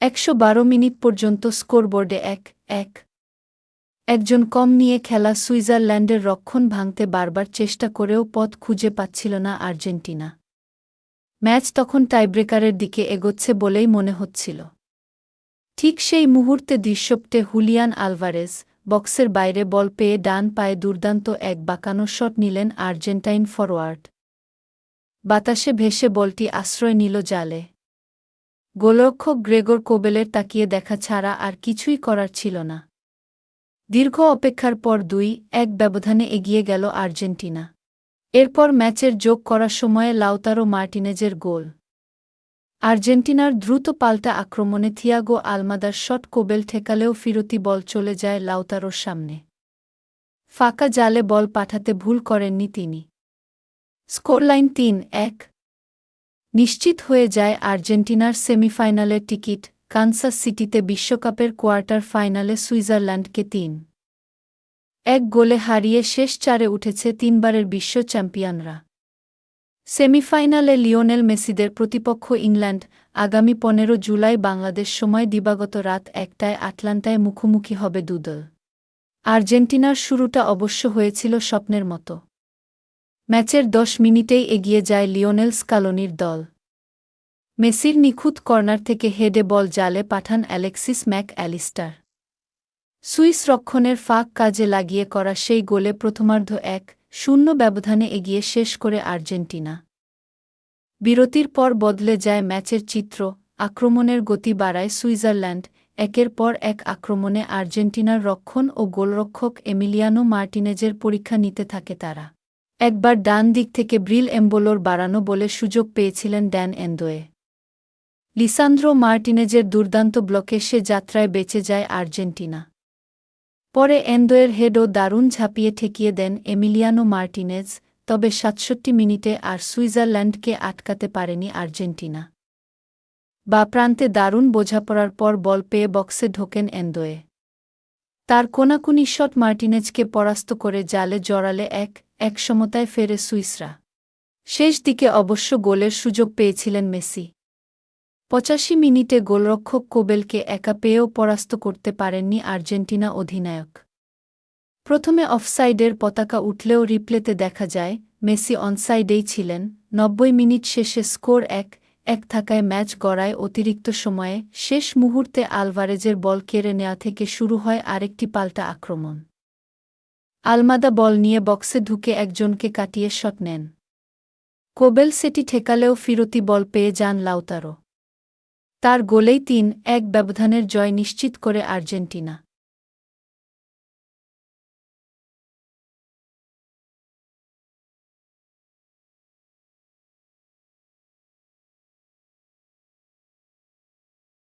১১২ minute পর্যন্ত স্কোরবোর্ডে ১-১। একজন কম নিয়ে খেলা সুইজারল্যান্ডের রক্ষণ ভাঙতে বারবার চেষ্টা করেও পথ খুঁজে পাচ্ছিল না আর্জেন্টিনা। ম্যাচ তখন টাইব্রেকারের দিকে এগোচ্ছে বলেই মনে হচ্ছিল। ঠিক সেই মুহূর্তে দৃশ্যপটে হুলিয়ান আলভারেজ বক্সের বাইরে বল পেয়ে ডান পায়ে দুর্দান্ত এক বাঁকানো শট নিলেন আর্জেন্টাইন ফরোয়ার্ড। বাতাসে ভেসে বলটি আশ্রয় নিল জালে। গোলরক্ষক গ্রেগর কোবেলের তাকিয়ে দেখা ছাড়া আর কিছুই করার ছিল না। দীর্ঘ অপেক্ষার পর ২-১ ব্যবধানে এগিয়ে গেল আর্জেন্টিনা। এরপর ম্যাচের যোগ করার সময়ে লাউতারো মার্টিনেজের গোল। আর্জেন্টিনার দ্রুত পাল্টা আক্রমণে থিয়াগো আলমাদার শট কোবেল ঠেকালেও ফিরতি বল চলে যায় লাউতারোর সামনে। ফাঁকা জালে বল পাঠাতে ভুল করেননি তিনি। স্কোরলাইন ৩-১। নিশ্চিত হয়ে যায় আর্জেন্টিনার সেমিফাইনালের টিকিট। কানসাস সিটিতে বিশ্বকাপের কোয়ার্টার ফাইনালে সুইজারল্যান্ডকে ৩-১ গোলে হারিয়ে শেষ চারে উঠেছে তিনবারের বিশ্ব চ্যাম্পিয়নরা। সেমিফাইনালে লিওনেল মেসিদের প্রতিপক্ষ ইংল্যান্ড আগামী ১৫ জুলাই বাংলাদেশ সময় দিবাগত রাত ১টায় আটলান্টায় মুখোমুখি হবে দুদল। আর্জেন্টিনার শুরুটা অবশ্য হয়েছিল স্বপ্নের মতো। ম্যাচের ১০ মিনিটেই এগিয়ে যায় লিওনেল স্কালোনির দল। মেসির নিখুঁত কর্নার থেকে হেডে বল জালে পাঠান অ্যালেক্সিস ম্যাক অ্যালিস্টার। সুইস রক্ষণের ফাঁক কাজে লাগিয়ে করা সেই গোলে প্রথমার্ধ ১-০ ব্যবধানে এগিয়ে শেষ করে আর্জেন্টিনা। বিরতির পর বদলে যায় ম্যাচের চিত্র। আক্রমণের গতি বাড়ায় সুইজারল্যান্ড। একের পর এক আক্রমণে আর্জেন্টিনার রক্ষণ ও গোলরক্ষক এমিলিয়ানো মার্টিনেজের পরীক্ষা নিতে থাকে তারা। একবার ডান দিক থেকে ব্রিল এমবোলোর বাড়ানো বলে সুযোগ পেয়েছিলেন ড্যান এন্দোয়ে। লিসান্দ্রো মার্টিনেজের দুর্দান্ত ব্লকে সে যাত্রায় বেঁচে যায় আর্জেন্টিনা। পরে এন্দোয়ের হেডও দারুণ ঝাঁপিয়ে ঠেকিয়ে দেন এমিলিয়ানো মার্টিনেজ, তবে ৬৭ মিনিটে আর সুইজারল্যান্ডকে আটকাতে পারেনি আর্জেন্টিনা। বা প্রান্তে দারুণ বোঝাপড়ার পর বল পেয়ে বক্সে ঢোকেন এন্দোয়ে। তার কোনাকুনি শট মার্টিনেজকে পরাস্ত করে জালে জড়ালে ১-১ সমতায় ফেরে সুইসরা। শেষ দিকে অবশ্য গোলের সুযোগ পেয়েছিলেন মেসি। ৮৫ মিনিটে গোলরক্ষক কোবেলকে একা পেয়েও পরাস্ত করতে পারেননি আর্জেন্টিনা অধিনায়ক। প্রথমে অফসাইডের পতাকা উঠলেও রিপ্লেতে দেখা যায় মেসি অনসাইডেই ছিলেন। ৯০ মিনিট শেষে স্কোর ১-১ থাকায় ম্যাচ গড়ায় অতিরিক্ত সময়ে। শেষ মুহূর্তে আলভারেজের বল কেড়ে নেওয়া থেকে শুরু হয় আরেকটি পাল্টা আক্রমণ। আলমাদা বল নিয়ে বক্সে ঢুকে একজনকে কাটিয়ে শট নেন। কোবেল সেটি ঠেকালেও ফিরতি বল পেয়ে যান লাউতারো। তার গোলেই ৩-১ ব্যবধানের জয় নিশ্চিত করে আর্জেন্টিনা।